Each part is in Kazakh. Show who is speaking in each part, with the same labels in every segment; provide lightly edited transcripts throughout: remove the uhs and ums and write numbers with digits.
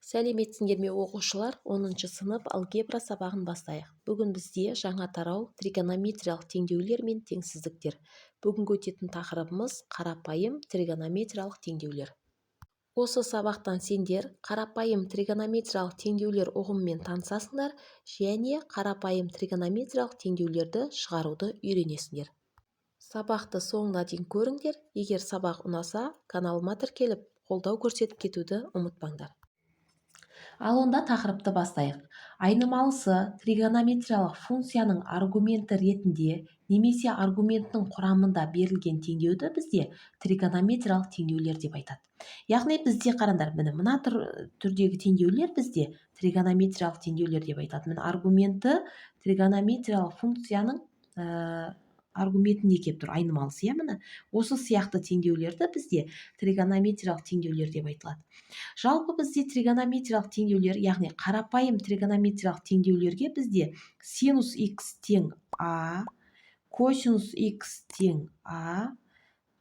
Speaker 1: Сәлеметсіңдер ме оқушылар, 10 сынып алгебра сабағын бастайық. Бүгін бізде жаңа тарау тригонометриялық теңдеулер мен теңсіздіктер. Бүгінгі өтетін тақырыбымыз қарапайым тригонометриялық теңдеулер. Осы сабақтан сендер қарапайым тригонометриялық теңдеулер ұғымымен танысасыңдар және қарапайым тригонометриялық теңдеулерді шығаруды үйренесіңдер. Сабақты соңына дейін көріңдер. Егер сабақ ұнаса, каналыма тіркеліп, қолдау көрсетіп кетуді ұмытпаңдар. Ал онда тақырыпты бастайық. Айнымалысы тригонометриялық функцияның аргументі ретінде немесе аргументінің құрамында берілген теңдеуді бізде тригонометриялық теңдеулер деп айтады. Яғни бізде қараңдар, мына түрдегі теңдеулер бізде тригонометриялық теңдеулер деп айтады. Аргументі тригонометриялық функцияның аргументінде келіп тұр, айнымалысы. Осы сияқты теңдеулерді бізде тригонометриялық теңдеулер деп айтылады. Жалпы бізде тригонометриялық теңдеулер, яғни қарапайым тригонометриялық теңдеулерге бізде синус x тең а, косинус x тең а,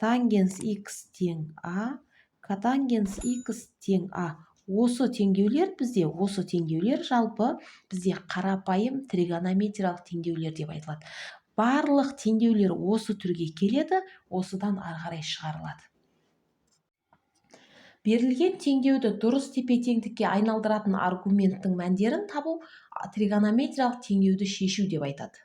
Speaker 1: тангенс x тең а, котангенс x тең а. Осы теңдеулер жалпы бізде қарапайым тригонометриялық теңдеулер деп айтылады. Барлық теңдеулер осы түрге келеді, осыдан ары қарай шығарылады. Берілген теңдеуді дұрыс тепе-теңдікке айналдыратын аргументтің мәндерін табу тригонометриялық теңдеуді шешу деп айтады.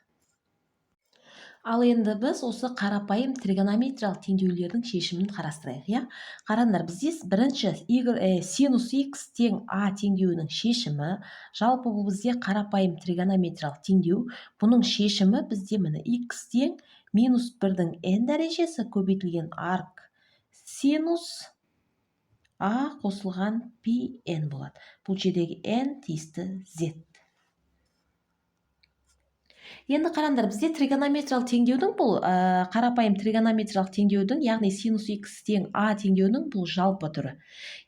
Speaker 1: Ал енді біз осы қарапайым тригонометриялық теңдеулердің шешімін қарастырайық. Қараңдар, бізде бірінші синус x тең а теңдеуінің шешімі, жалпы бұл бізде қарапайым тригонометриялық теңдеу. Бұның шешімі бізде x тең минус 1-дің n дәрежесі көбейтілген арк синус а қосылған πn болады. Бұл жердегі n тиісті z. Енді қараңдар, бізде тригонометриялық теңдеудің бұл қарапайым тригонометриялық теңдеудің, яғни синус x тең а теңдеуінің бұл жалпы түрі.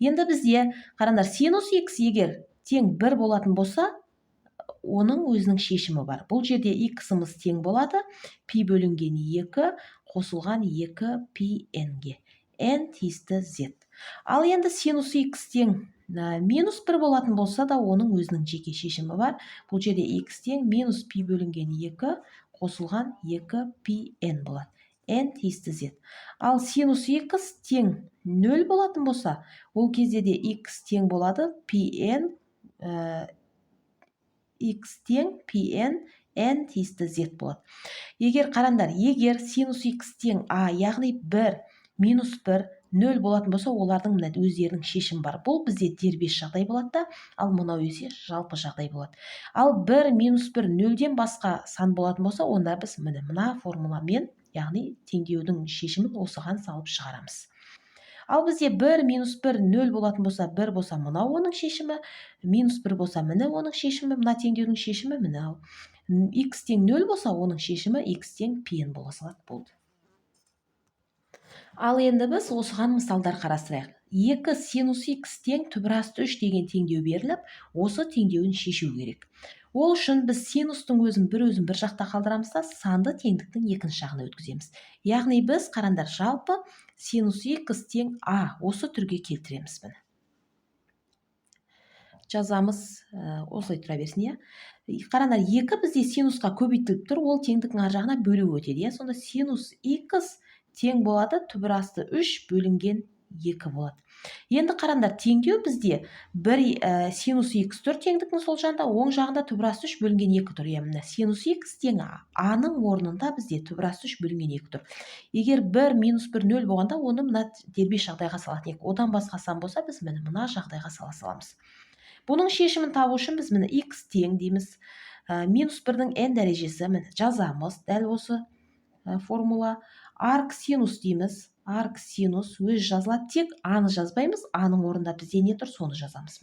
Speaker 1: Енді бізде қараңдар, синус x егер тең 1 болатын болса, оның өзінің шешімі бар. Бұл жерде x-ымыз тең болады, π бөлінген 2 қосылған 2 πn-ге. n тиісті z. Ал енді синус x тең минус 1 болатын болса да, оның өзінің жеке шешімі бар. Бұл жерде x тең минус π бөлінген 2 қосылған 2 πn болады. n тиісті z. Ал синус x тең 0 болатын болса, ол кезде де x тең болады πn, x тең pn, n тиісті z болады. Егер қараңдар, егер синус x тең а, яғни 1, минус 1, 0 болатын болса, олардың өздерінің шешімі бар. Бұл бізде дербес жағдай болады да, ал мынау есе жалпы жағдай болады. Ал 1, минус 1, 0-ден басқа сан болатын болса, онда біз мына формуламен, яғни теңдеудің шешімін осыған салып шығарамыз. Ал бізде 1, минус 1, 0 болатын болса, 1 болса, мынау оның шешімі, минус 1 болса, міне оның шешімі, мына теңдеудің шешімі мынау. X тең 0 болса, оның шешімі x тең pn бола салады, болды. Ал енді біз осыған мысалдар қарастырайық. 2 синус x тең түбірасты 3 деген теңдеу беріліп, осы теңдеуін шешу керек. Ол үшін біз синустың өзін бір жақта қалдырамыз да, санды теңдіктің екінші жағына өткіземіз. Яғни біз қараңдар, жалпы синус x тең а осы түрге келтіреміз. Жазамыз, осылай тұра берсін. Қараңдар, 2 бізде синусқа көбейтіліп тұр, ол теңдіктің ар жағына бөлу өтеді. Сонда синус x тең болады, түбірасты 3 бөлінген 2 болады. Енді қараңдар, теңдеу бізде синус x тұр теңдіктің сол жағында, оң жағында түбірасты 3 бөлінген 2 тұр. Синус x тең а-ның орнында бізде түбірасты 3 бөлінген 2 тұр. Егер 1, минус 1, 0 болғанда, оны мына дербес жағдайға салатын едік. Одан басқа сан болса, біз мына жағдайға сала саламыз. Бұның шешімін табу үшін біз x тең дейміз, минус 1-дің n дәрежесі жазамыз, дәл осы формула. Арк синус дейміз, арк синус өз жазылады, тек аны жазбаймыз, аның орнында бізде не тұр, соны жазамыз.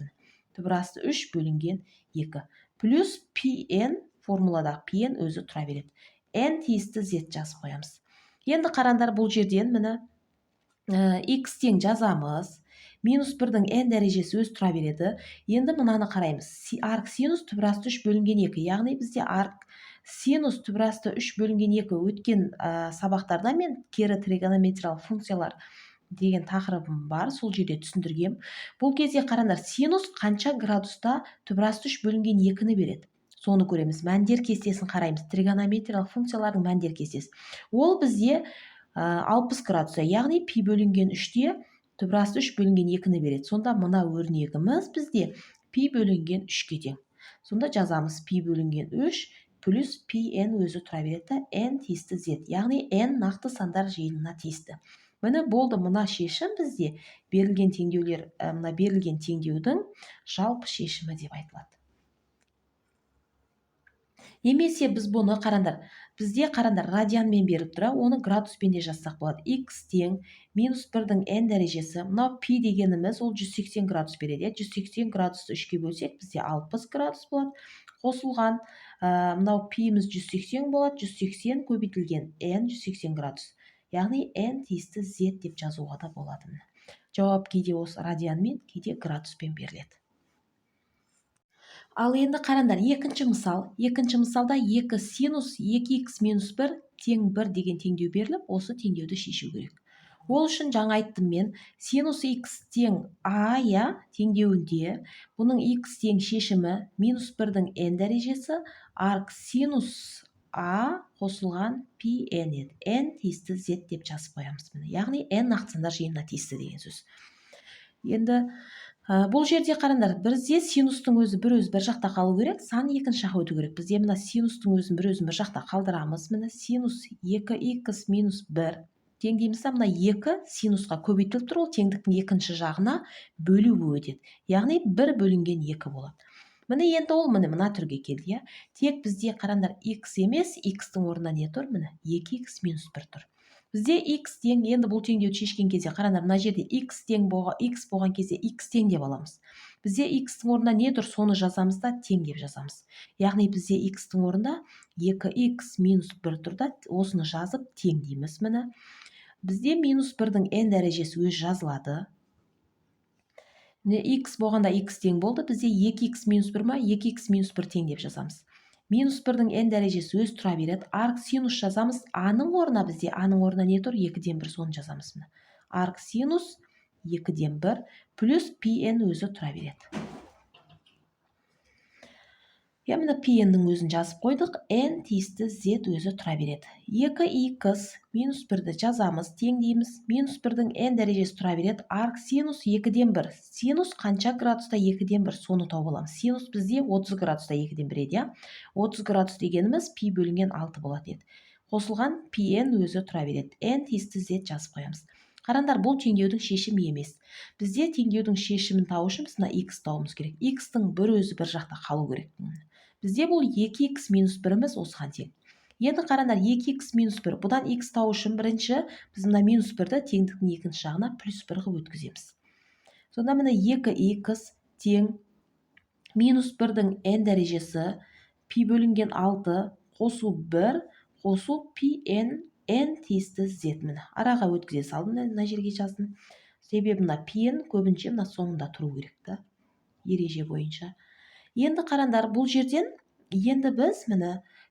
Speaker 1: Түбірасты 3 бөлінген 2. Плюс pn, формуладағы pn өзі тұра береді. n тиісті z жазып қоямыз. Енді қараңдар, бұл жерден x тең жазамыз, минус 1-дің n дәрежесі өз тұра береді. Енді мынаны қараймыз. Арк синус түбірасты 3 бөлінген 2, яғни бізде арк синус түбірасты 3 бөлінген 2 өткен сабақтарда мен кері тригонометриялық функциялар деген тақырыбым бар, сол жерде түсіндіргем. Бұл кезде қараңдар, синус қанша градуста түбірасты 3 бөлінген 2-ні береді. Соны көреміз. Мәндер кестесін қараймыз. Тригонометриялық функциялардың мәндер кестесі. Ол бізде 60 градуста, яғни пи бөлінген 3-те түбірасты 3 бөлінген 2-ні береді. Сонда мына өрнегіміз бізде пи бөлінген 3-ке тең. Сонда жазамыз пи бөлінген 3 плюс пи n өзі тұра береді, n тиісті z, яғни n нақты сандар жиынына тиісті. Міне болды, мына шешім бізде берілген теңдеулер, мына берілген теңдеудің жалпы шешімі деп айтылады. Немесе біз бұны қараңдар, бізде қараңдар радианмен беріп тұра, оны градуспен де жазсақ болады. X тең минус 1-дің n дәрежесі, мынау пи дегеніміз ол 180 градус береді. 180 градусты 3-ке бөлсек, бізде 60 градус болады. Қосылған, мынау пиіміз 180 болады, 180 көбейтілген n 180 градус. Яғни n тиісті z деп жазуға да болады. Жауап кейде осы радианмен, кейде градуспен беріледі. Ал енді қараңдар, екінші мысалда 2 синус 2х минус 1 тең 1 деген теңдеу беріліп, осы теңдеуді шешу керек. Ол үшін жаңа айттым мен, синус х тең а, теңдеуінде бұның х тең шешімі минус 1-дің n дәрежесі арк синус а қосылған пи n еді. n тиісті z деп жазып қоямыз. Яғни n нақты сандар жиынына тиісті деген сөз. Енді бұл жерде қараңдар, бізде синустың өзі бір жақта қалу керек, сан екінші жаққа өту керек. Бізде мына синустың өзін бір жақта қалдырамыз. Міне синус 2х минус 1 тең дейміз, мына 2 синусқа көбейтіліп тұр, ол теңдіктің екінші жағына бөлу өтеді. Яғни 1 бөлінген 2 болады. Міне енді ол мына түрге келді. Тек бізде қараңдар, х емес, х-тың орнына не тұр? Міне 2х минус 1 тұр. Бізде x тең, енді бұл теңдеуді шешкен кезде қараңдар, мына жерде x болған кезде x тең деп аламыз. Бізде x-тің орнына не тұр? Соны жазамыз да тең деп жазамыз. Яғни бізде x-тің орнында 2х минус 1 тұр да, осыны жазып тең дейміз. Міне бізде минус 1-дің n дәрежесі өз жазылады. X болғанда x тең болды, бізде 2х минус 1 ма? 2х минус 1 тең деп жазамыз. Минус 1-дің n дәрежесі өз тұра береді. Арк синус жазамыз. А-ның орнына бізде, А-ның орнына не тұр? 2-ден 1, соны жазамыз. Арк синус 2-ден 1 плюс пи n өзі тұра береді. Міне пи n-ның өзін жазып қойдық. n тиісті z өзі тұра береді. 2х минус 1-ді жазамыз, тең дейміз. Минус 1-дің n дәрежесі тұра береді. Арк синус 2-ден 1. Синус қанша градуста 2-ден 1? Соны тауып аламыз. Синус бізде 30 градуста 2-ден 1 еді. 30 градус дегеніміз пи бөлінген 6 болады еді. Қосылған пи n өзі тұра береді. n тиісті z жазып қоямыз. Қараңдар, бұл теңдеудің шешімі емес. Бізде теңдеудің шешімін табу үшін біз x тауымыз керек. X-тың бір жақта қалу керек. Бізде бұл 2х минус 1-іміз осыған тең. Енді қараңдар, 2х минус 1. Бұдан x тау үшін бірінші біз мына минус 1-ді теңдіктің екінші жағына плюс 1-ға өткіземіз. Сонда міне 2х тең минус 1-дің n дәрежесі пи бөлінген 6 қосу 1 қосу пи n тиісті z. Міне араға өткізе салдым, мына жерге жаздым. Себебі мына пи n көбінше мына соңында тұру керек, ереже бойынша. Енді қараңдар, бұл жерден енді біз міне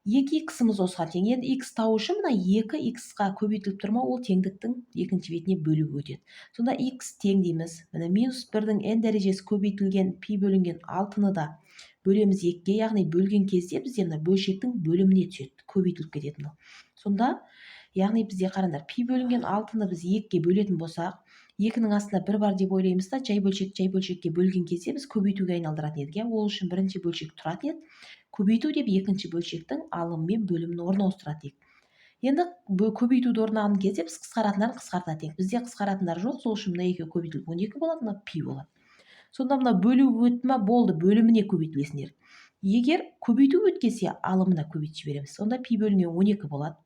Speaker 1: 2х-ымыз осыған тең. Енді x тау үшін мына 2х-қа көбейтіліп тұрма, ол теңдіктің екінші бетіне бөлу өтеді. Сонда x тең дейміз. Міне минус 1-дің n дәрежесі көбейтілген пи бөлінген 6-ны да бөлеміз 2-ге, яғни бөлген кезде бізде мына бөлшектің бөліміне түседі, көбейтіліп кетеді. Сонда яғни бізде қараңдар, пи бөлінген 6-ны біз 2-ге бөлетін болсақ, 2-нің астында 1 бар деп ойлаймыз да, жай бөлшекке бөлген кезде біз көбейтуге айналдыратын едік. Ол үшін бірінші бөлшек тұратын еді. Көбейту деп екінші бөлшектің алым мен бөлімін орнына ауыстыратын едік. Енді көбейтуді орнаған кезде біз қысқаратындарын қысқартатын едік. Бізде қысқаратындар жоқ, сол үшін мына 2-ге көбейтіліп 12 болады, мына пи болады. Сонда мына бөлу өтті болды, бөліміне көбейтілесіңдер. Егер көбейту өткесе, алымына көбейтіп жібереміз. Сонда пи бөлінген 12 болады.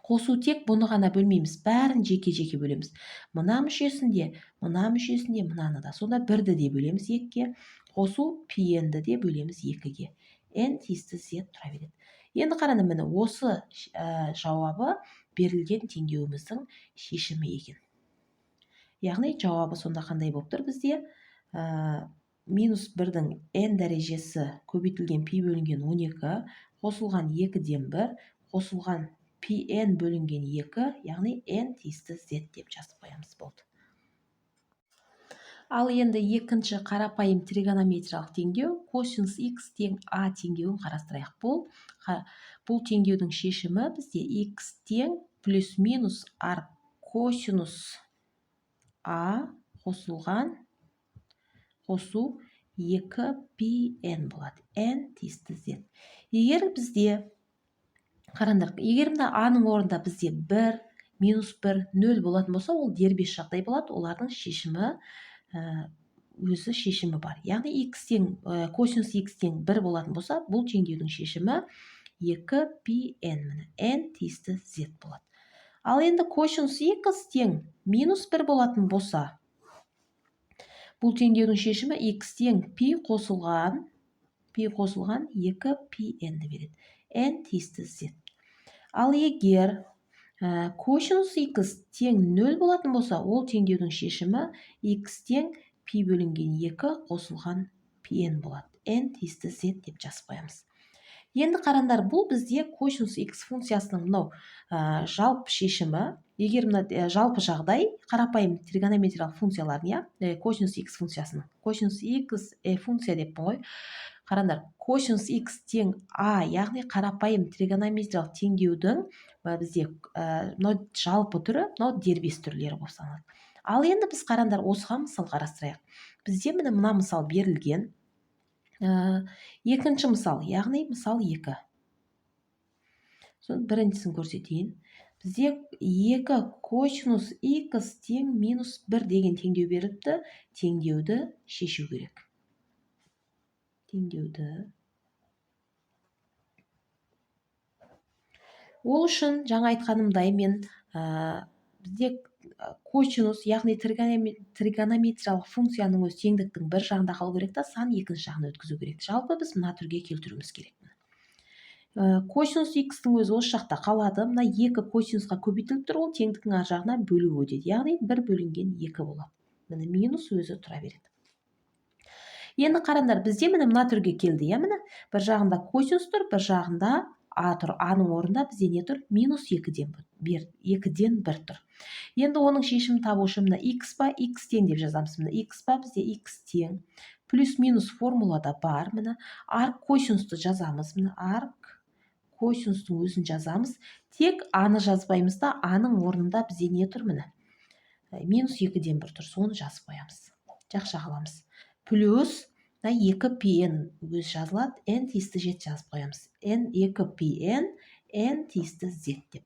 Speaker 1: Қосу тек бұны ғана бөлмейміз, бәрін жеке-жеке бөлеміз. Мына мүшесінде, мынаны да. Сонда 1-ді де бөлеміз 2-ге, қосу пи n-ді де бөлеміз 2-ге. n тиісті z тұра береді. Енді қараңдар, міне осы жауабы берілген теңдеуіміздің шешімі екен. Яғни жауабы сонда қандай болып тұр бізде? Минус 1-дің n дәрежесі көбейтілген пи бөлінген 12, қосылған 2-ден 1, қосылған пи n бөлінген 2, яғни n тиісті z деп жазып қоямыз болды. Ал енді екінші қарапайым тригонометриялық теңдеу косинус x тең а теңдеуін қарастырайық. Бұл теңдеудің шешімі бізде x тең плюс минус арк косинус а қосылған қосу 2πn болады. n тиісті z. Егер бізде қараңдар, егер мына аның орнында бізде 1, минус 1, 0 болатын болса, ол дербес жағдай болады. Олардың шешімі өзі шешімі бар. Яғни косинус x тең 1 болатын болса, бұл теңдеудің шешімі 2πn, n тиісті z болады. Ал енді косинус x тең минус 1 болатын болса, бұл теңдеудің шешімі x тең пи қосылған 2πn-ді береді. n тиісті z. Ал егер косинус x тең 0 болатын болса, ол теңдеудің шешімі x тең пи бөлінген 2 қосылған pn болады. n тиісті z деп жазып қоямыз. Енді қараңдар, бұл бізде косинус x функциясының мынау жалпы шешімі. Егер мына жалпы жағдай қарапайым тригонометриялық функциялардың, косинус x функциясының. Косинус x функция деппін ғой. Қараңдар, косинус x тең а, яғни қарапайым тригонометриялық теңдеудің бізде мынау жалпы түрі, мынау дербес түрлері болып саналады. Ал енді біз қараңдар, осыған мысал қарастырайық. Бізде мына мысал берілген. Екінші мысал, яғни мысал 2. Біріншісін көрсетейін. Бізде 2 косинус x тең минус 1 деген теңдеу беріпті. Теңдеуді шешу керек. Ол үшін жаңа айтқанымдай мен бізде косинус, яғни тригонометриялық функцияның өз теңдіктің бір жағында қалу керек та, сан екінші жағына өткізу керек. Жалпы біз мына түрге келтіруіміз керек. Косинус x-тің өзі осы жақта қалады. Мына 2 косинусқа көбейтіліп тұр, ол теңдіктің ар жағына бөлу өтеді. Яғни 1 бөлінген 2 болады. Міне минус өзі тұра береді. Енді қараңдар, бізде мына түрге келді. Міне бір жағында косинус тұр, бір жағында а тұр. Аның орнында бізде не тұр? Минус 2-ден 1 тұр. Енді оның шешімін табу үшін x па, x тең деп жазамыз. X па, бізде x тең. Плюс минус формулада бар. Арк косинусты жазамыз. Арк косинустың өзін жазамыз. Тек аны жазбаймыз да, аның орнында бізде не тұр? Минус 2-ден 1 тұр. Соны жазып қоямыз. Жақша қаламыз. Плюс 2πn өз жазылады. n тиісті z жазып қоямыз. 2πn, n тиісті z деп.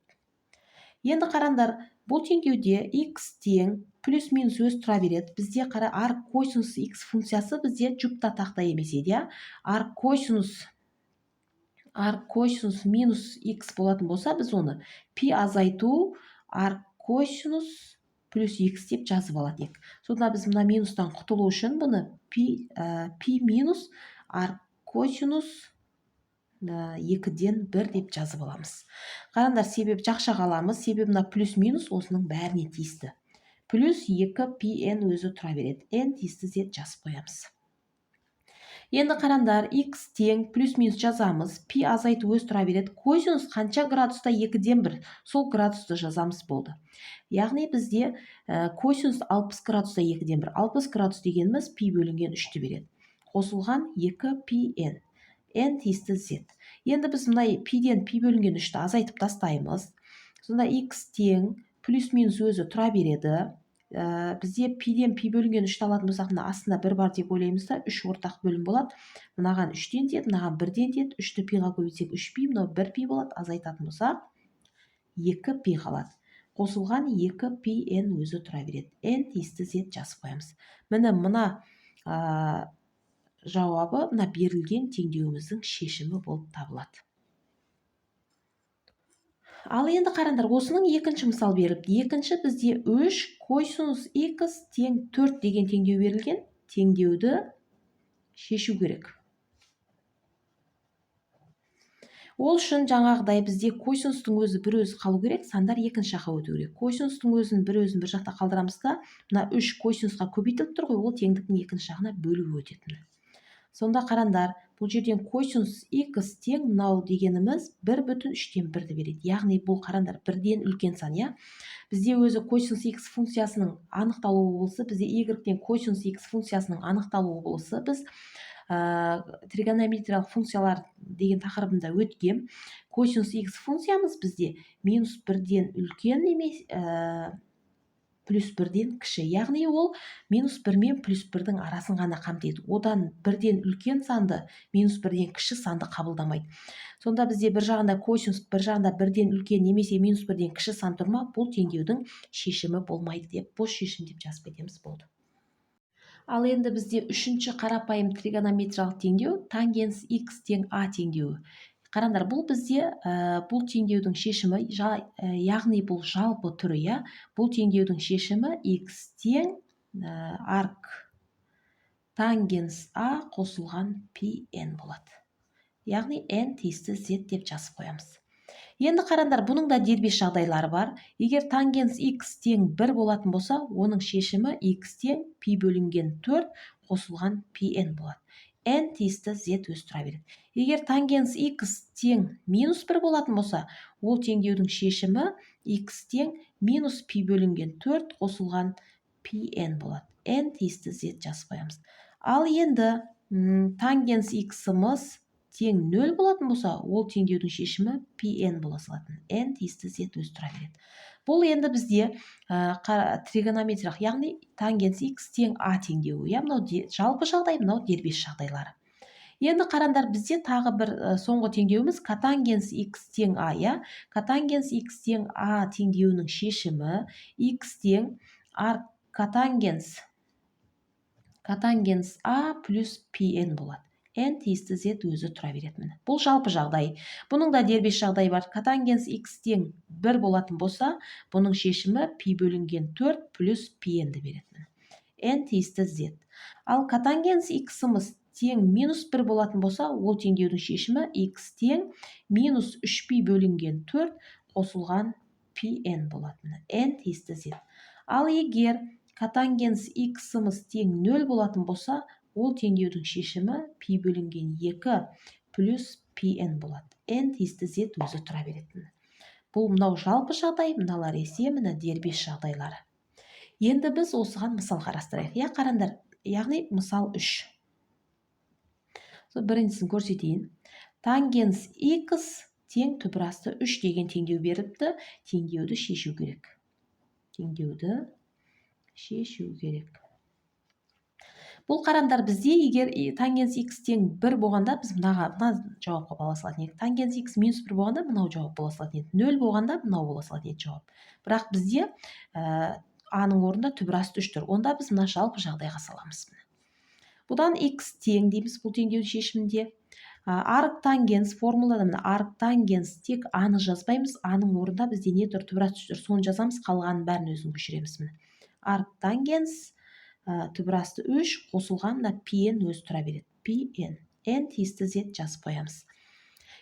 Speaker 1: Енді қараңдар, бұл теңдеуде x тең плюс минус өз тұра береді. Бізде арк косинус x функциясы бізде жүкті тақта емес еді. Арк косинус минус x болатын болса, біз оны пи азайту арк косинус плюс x деп жазып аладық. Сонда біз мына минустан құтылу үшін бұны пи минус арк косинус 2-ден 1 деп жазып аламыз. Қараңдар, себеп жақша қаламыз. Себебі мына плюс минус осының бәріне тиісті. Плюс 2πn өзі тұра береді. n тиісті z жазып қоямыз. Енді қараңдар, x тең плюс минус жазамыз. Пи азайту өз тұра береді. Косинус қанша градуста 2-ден 1? Сол градусты жазамыз болды. Яғни бізде косинус 60 градуста 2-ден 1. 60 градус дегеніміз пи бөлінген 3-ті береді. Қосылған 2πn. n тиісті z. Енді біз пи-ден пи бөлінген 3-ті азайтып тастаймыз. Сонда x тең плюс минус өзі тұра береді. Бізде пи-ден пи бөлінген 3-ті алатын болсақ, астында 1 бар деп ойлаймыз да, 3 ортақ бөлім болады. Мынаған 3-ден тиеді, мынаған 1-ден тиеді. 3-ті пиға көбейтсек 3π, мынау 1π болады. Азайтатын болсақ 2π қалады. Қосылған 2πn өзі тұра береді. n тиісті z жазып қоямыз. Мына жауабы берілген теңдеуіміздің шешімі болып табылады. Ал енді қараңдар, осының екінші мысал беріліп, екінші бізде 3 косинус x тең 4 деген теңдеу берілген. Теңдеуді шешу керек. Ол үшін жаңағыдай бізде косинустың өзі бір өзі қалу керек, сандар екінші жаққа өту керек. Косинустың өзін бір жақта қалдырамыз да, мына 3 косинусқа көбейтіліп тұр ғой, ол теңдіктің екінші жағына бөлу өтеді. Сонда қараңдар, бұл жерден косинус x тең мынау дегеніміз 1/3-тен 1-ді береді. Яғни бұл қарандар бірден үлкен сан, я? Бізде өзі косинус x функциясының анықталуы болса, бізде y-тен косинус x функциясының анықталуы болса, біз тригонометриялық функциялар деген тақырыбында өткен. Косинус x функциямыз бізде минус 1-ден үлкен емес, плюс 1-ден кіші. Яғни ол минус 1 мен плюс 1-дің арасын ғана қамтиды. Одан 1-ден үлкен санды, минус 1-ден кіші санды қабылдамайды. Сонда бізде бір жағында косинус, бір жағында 1-ден үлкен немесе минус 1-ден кіші сан тұрма, бұл теңдеудің шешімі болмайды деп, бос шешім деп жазып кетеміз, болды. Ал енді бізде үшінші қарапайым тригонометриялық теңдеу тангенс x тең a теңдеуі. Қараңдар, бұл бізде бұл теңдеудің шешімі, яғни бұл жалпы түрі, я? Бұл теңдеудің шешімі x тең арк тангенс a қосылған pn болады. Яғни n тиісті z деп жазып қоямыз. Енді қараңдар, бұның да дербес жағдайлары бар. Егер тангенс x тең 1 болатын болса, оның шешімі x тең π бөлінген 4 қосылған pn болады. n тиісті z өз тұра береді. Егер тангенс x тең минус 1 болатын болса, ол теңдеудің шешімі x тең минус π бөлінген 4 қосылған pn болады. n тиісті z жазып қоямыз. Ал енді тангенс x-ымыз тең 0 болатын болса, ол теңдеудің шешімі pn бола салатын. n тиісті z өз тұра береді. Бұл енді бізде тригонометриялық, яғни тангенс x тең a теңдеуі. Мынау жалпы жағдай, мынау дербес жағдайлары. Енді қараңдар, бізде тағы бір соңғы теңдеуіміз котангенс x тең a, я? Котангенс x тең a теңдеуінің шешімі x тең арк котангенс a плюс pn болады. n тиісті z өзі тұра береді. Бұл жалпы жағдай. Бұның да дербес жағдай бар. Котангенс x тең 1 болатын болса, бұның шешімі π бөлінген 4 плюс pn-ді береді. n тиісті z. Ал котангенс x-ымыз тең минус 1 болатын болса, ол теңдеудің шешімі x тең минус 3π бөлінген 4 қосылған pn болады. n тиісті z. Ал егер котангенс x-ымыз тең 0 болатын болса, ол теңдеудің шешімі π бөлінген 2 плюс pn болады. n тиісті z өзі тұра береді. Бұл мынау жалпы жағдай, мыналар есе мына дербес жағдайлары. Енді біз осыған мысал қарастырайық. Я, қараңдар, яғни мысал 3. Біріншісін көрсетейін. Тангенс x тең түбірасты 3 деген теңдеу беріпті. Теңдеуді шешу керек. Бұл қарандар бізде, егер тангенс x тең 1 болғанда, біз мына жауапқа бола салатын едік. Тангенс x минус 1 болғанда, мынау жауап бола салатын едік. 0 болғанда, мынау бола салатын едік жауап. Бірақ бізде a-ның орнында түбірасты 3 тұр. Онда біз мына жалпы жағдайға саламыз. Бұдан x тең дейміз бұл теңдеудің шешімінде. Арк тангенс формулада мына арк тангенс тек a-ны жазбаймыз. A-ның орнында бізде не тұр? Түбірасты 3 тұр. Соны жазамыз, қалғанын бәрін өзін көшіреміз. Арк тангенс түбірасты 3 қосылған pn өз тұра береді. pn. n тиісті z жазып қоямыз.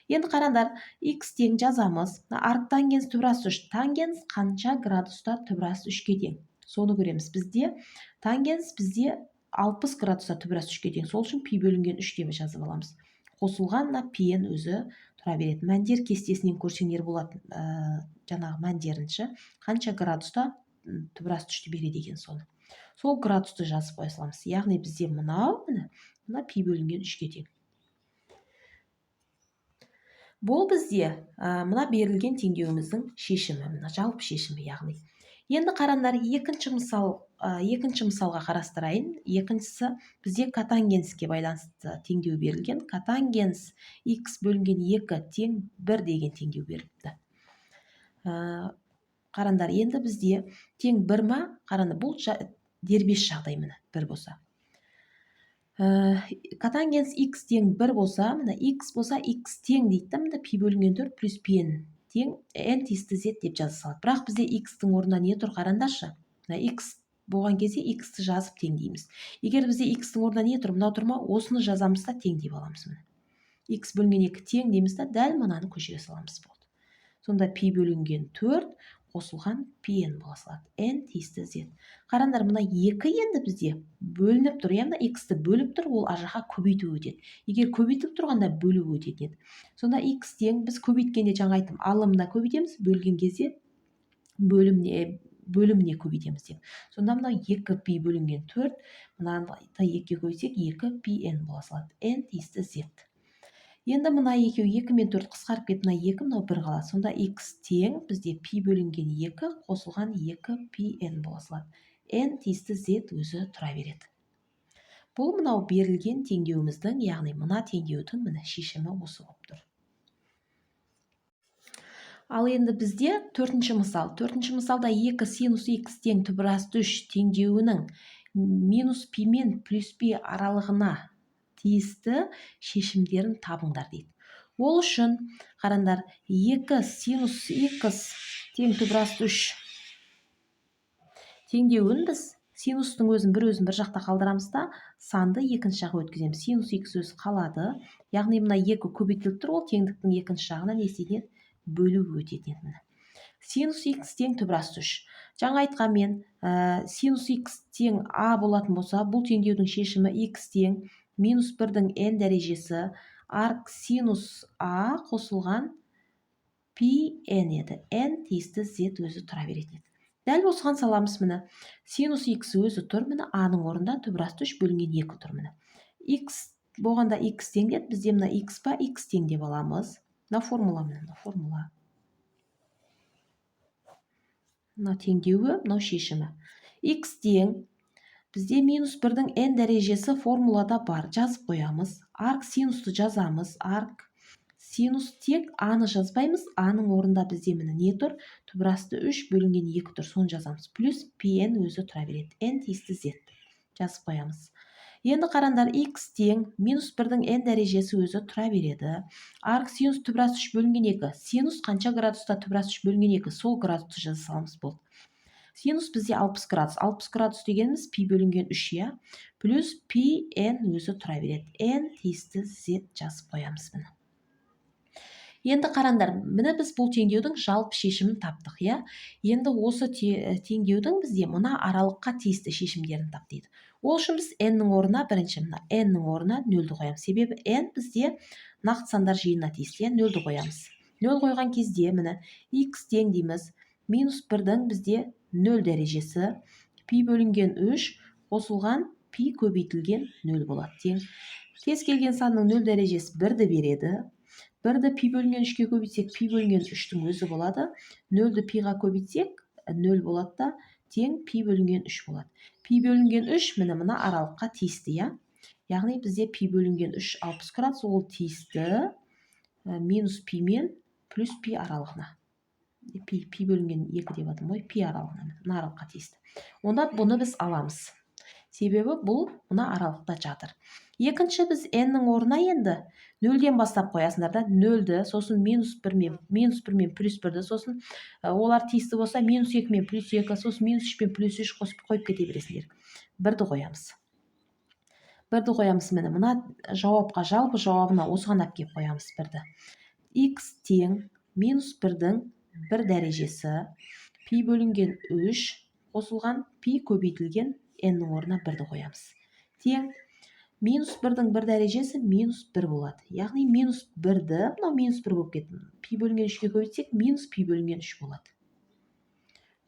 Speaker 1: Енді қараңдар, x тең жазамыз. Арк тангенс түбірасты 3. Тангенс қанша градуста түбірасты 3-ке тең? Соны көреміз. Бізде тангенс бізде 60 градуста түбірасты 3-ке тең. Сол үшін π бөлінген 3 деп жазып аламыз. Қосылған pn өзі тұра береді. Мәндер кестесінен көрсеңдер болады, жаңағы мәндерінші қанша градуста түбірасты 3-ті береді деген соны. Сол градусты жазып қоя саламыз. Яғни бізде мына π бөлінген 3-ке тең. Бұл бізде мына берілген теңдеуіміздің шешімі, мына жалпы шешімі яғни. Енді қараңдар, екінші мысалға қарастырайын. Екіншісі бізде котангенске байланысты теңдеу берілген. Котангенс x бөлінген 2 тең 1 деген теңдеу берілді. Қараңдар, енді бізде тең 1 ма? Қараңдар, бұл дербес жағдай міне 1 болса. Котангенс x тең 1 болса, міне x болса x тең дейді, міне π бөлінген 4 плюс pn тең n тиісті z деп жаза салады. Бірақ бізде x-тің орнына не тұр? Қараңдаршы. X болған кезде x-ті жазып тең дейміз. Егер бізде x-тің орнына не тұр? Мынау тұрма, осыны жазамыз да тең деп аламыз. X бөлінген 2 тең дейміз да, дәл мынаны көшіре саламыз болды. Сонда π бөлінген 4 қосылған pn бола салады. n тиісті z. Қараңдар, мына 2 енді бізде бөлініп тұр. Яғни x-ті бөліп тұр, ол ар жаққа көбейтіп өтеді. Егер көбейтіп тұрғанда бөліп өтеді. Сонда x тең біз көбейткенде жаңа айттым, алымына көбейтеміз, бөлген кезде бөліміне көбейтеміз деп. Сонда мынау 2π бөлінген 4, мынаны 2-ге көбейтсек 2πn бола салады. n тиісті z. Енді мына екеу 2 мен 4 қысқарып кетіп, мына 2, мынау 1 қалады. Сонда x тең бізде π бөлінген 2 қосылған 2πn бола салады. n тиісті z өзі тұра береді. Бұл мынау берілген теңдеуіміздің, яғни мына теңдеудің міне шешімі осы болып тұр. Ал енді бізде төртінші мысал. Төртінші мысалда 2 синус x тең түбір асты 3 теңдеуінің минус π мен плюс π аралығына тиісті шешімдерін табыңдар дейді. Ол үшін қараңдар, 2 синус x тең түбір асты 3 теңдеуін біз синустың өзін бір жақта қалдырамыз да, санды екінші жаққа өткіземіз. Синус x өзі қалады. Яғни мына 2 көбейтіліп тұр, ол теңдіктің екінші жағына не істейді? Бөлу өтеді. Синус x тең түбір асты 3. Жаңа айтқанмен, синус x тең a болатын болса, бұл теңдеудің шешімі x тең минус 1-дің n дәрежесі арк синус a қосылған πn еді. n тиісті z өзі тұра береді. Дәл осыған саламыз міне. Синус x өзі тұр, міне a-ның орнында түбір асты 3 бөлінген 2 тұр міне. x болғанда x тең деді, бізде мына x па x тең деп аламыз. Мына формула міне, формула. Мына теңдеуі, мынау шешімі. X тең бізде минус 1-дің n дәрежесі формулада бар. Жазып қоямыз. Арк синусты жазамыз. Арк синус тек a-ны жазбаймыз. A-ның орнында бізде міне не тұр? Түбір асты 3 бөлінген 2 тұр. Соны жазамыз. Плюс pn өзі тұра береді. n тиісті z. Жазып қоямыз. Енді қараңдар, x тең минус 1-дің n дәрежесі өзі тұра береді. Арк синус түбір асты 3 бөлінген 2. Синус қанша градуста түбір асты 3 бөлінген 2? Сол градусты жаза саламыз болды. Синус бізде 60 градус. 60 градус дегеніміз π бөлінген 3, я? Плюс pn өзі тұра береді. n тиісті z жазып қоямыз міне. Енді қараңдар, міне біз бұл теңдеудің жалпы шешімін таптық, я? Енді осы теңдеудің бізде мына аралыққа тиісті шешімдерін тап дейді. Ол үшін біз n-нің орнына бірінші мына n-нің орнына 0-ді қоямыз. Себебі n бізде нақты сандар жиынына тиісті, 0-ді қоямыз. 0 қойған кезде міне x тең дейміз. Минус 1-дің бізде 0 дәрежесі π бөлінген 3 қосылған π көбейтілген 0 болады. Тең. Кез келген санның 0 дәрежесі 1-ді береді. 1-ді π бөлінген 3-ке көбейтсек, π бөлінген 3-тің өзі болады. 0-ді π-ға көбейтсек, 0 болады да, тең π бөлінген 3 болады. Π бөлінген 3 мына аралыққа тиісті, я? Яғни бізде π бөлінген 3 60 градус, ол тиісті минус π мен плюс π аралығына. Пи бөлінген 2 деп атым ғой, пи аралығына, мына аралыққа тиісті. Онда бұны біз аламыз. Себебі бұл мына аралықта жатыр. Екінші біз n-нің орнына енді 0-ден бастап қоясыңдар да, 0-ді, сосын минус 1 мен плюс 1-ді, сосын олар тиісті болса минус 2 мен плюс 2, сосын минус 3 мен плюс 3 қойып кете бересіңдер. 1-ді қоямыз. 1-ді қоямыз міне, мына жауапқа, жалпы жауабына осыған әпкеп қоямыз 1-ді. X тең минус 1-дің 1 дәрежесі π бөлінген 3 қосылған π көбейтілген n-нің орнына 1-ді қоямыз. Тең минус 1-дің 1 дәрежесі минус 1 болады. Яғни минус 1-ді, мынау минус 1 болып кетті. Пи бөлінген 3-ке көбейтсек, минус пи бөлінген 3 болады.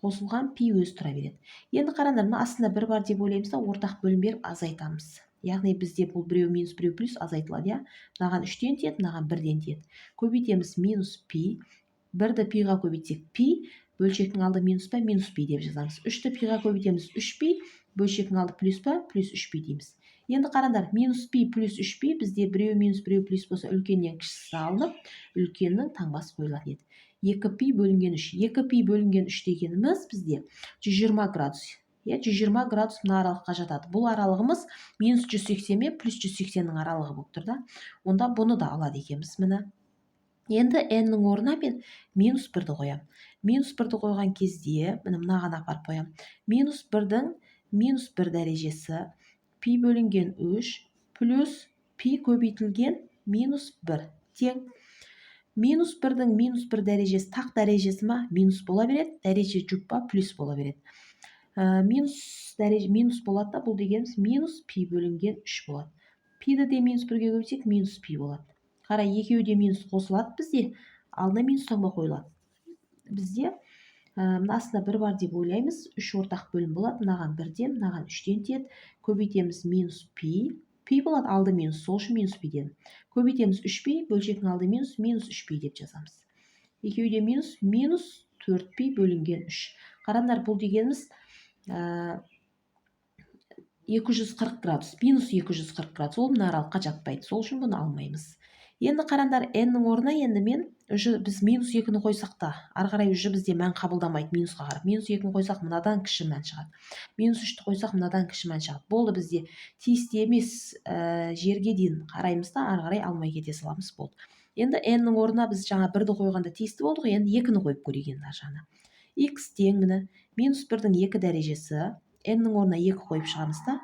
Speaker 1: Қосылған пи өзі тұра береді. Енді қараңдар, мына астында 1 бар деп ойлаймыз да, ортақ бөлім беріп азайтамыз. Яғни бізде бұл біреу минус, біреу плюс азайтылады, я? Мынаған 3-ден тиеді, мынаған 1-ден тиеді. Көбейтеміз минус пи. 1-ді пиға көбейтсек пи, бөлшектің алды минус па, минус пи деп жазамыз. 3-ді пиға көбейтеміз 3пи, бөлшектің алды плюс па, плюс 3пи дейміз. Енді қараңдар, минус пи плюс 3пи бізде біреу минус, біреу плюс болса, үлкеннен кішісі алынып, үлкеннің таңбасы қойылады еді. 2пи бөлінген 3. 2пи бөлінген 3 дегеніміз бізде 120 градус. 120 градус мына аралыққа жатады. Бұл аралығымыз минус 180 мен плюс 180-нің аралығы болып тұр да. Онда бұны да алады екенбіз міне. Енді n-нің орнына мен минус 1-ді қоям. Минус 1-ді қойған кезде, мынаған апарып қоям. Минус 1-дің минус 1 дәрежесі π бөлінген 3 плюс π көбейтілген минус 1 тең
Speaker 2: минус 1-дің минус 1 дәрежесі тақ дәрежесі ма минус бола береді, дәреже жұп па плюс бола береді. Минус болады да, бұл дегеніміз минус пи бөлінген 3 болады. Пиді де минус 1-ге көбейтсек минус пи болады. Қара, екеуі де минус қосылады бізде, алдына минус таңба қойылады. Бізде астында 1 бар деп ойлаймыз, 3 ортақ бөлім болады, мынаған 1-ден, мынаған 3-ден тиеді, көбейтеміз минус пи болады, алды минус, сол үшін минус пи дедім. Көбейтеміз 3пи, бөлшектің алды минус 3пи деп жазамыз. Екеуі де минус 4пи бөлінген 3. Қараңдар, бұл дегеніміз 240 градус, минус 240 градус, ол мына аралыққа жатпайды, сол үшін бұны алмаймыз. Енді қараңдар, n-нің орнына енді мен біз минус 2-ні қойсақ та, ары қарай бізде мән қабылдамайды минусқа қарап. Минус 2-ні қойсақ мынадан кіші мән шығады. Минус 3-ті қойсақ мынадан кіші мән шығады. Болды, бізде тиісті емес жерге дейін қараймыз да, ары қарай алмай кете саламыз, болды. Енді n-нің орнына біз жаңа 1-ді қойғанда тиісті болдық, енді 2-ні қойып көрейік енді жаңа. X тең міне минус 1-дің 2 дәрежесі, n-нің орнына 2 қойып шығамыз да,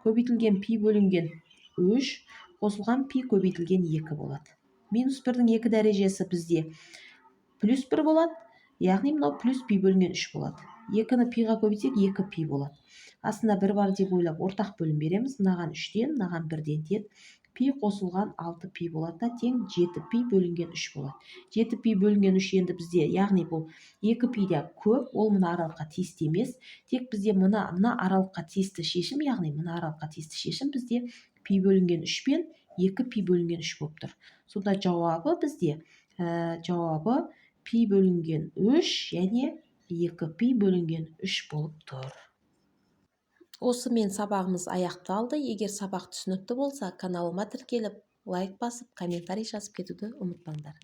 Speaker 2: көбейтілген пи бөлінген 3 қосылған пи көбейтілген 2 болады. Минус 1-дің 2 дәрежесі бізде плюс 1 болады, яғни мынау плюс пи бөлінген 3 болады. 2-ні пиға көбейтсек 2 пи болады. Астында 1 бар деп ойлап ортақ бөлім береміз, мынаған 3-ден, мынаған 1-ден тиеді. Пи қосылған 6 пи болады да, тең 7 пи бөлінген 3 болады. 7 пи бөлінген 3 енді бізде, яғни бұл 2 пиде көп, ол мына аралыққа тиісті емес. Тек бізде мына аралыққа тиісті шешім, яғни мына аралыққа тиісті шешім бізде пи бөлінген 3 пен 2 пи бөлінген 3 болып тұр. Сонда жауабы бізде, жауабы пи бөлінген 3 және 2 пи бөлінген 3 болып тұр.
Speaker 1: Осымен сабағымыз аяқталды. Егер сабақ түсінікті болса, каналыма тіркеліп, лайк басып, комментарий жазып кетуді ұмытпаңдар.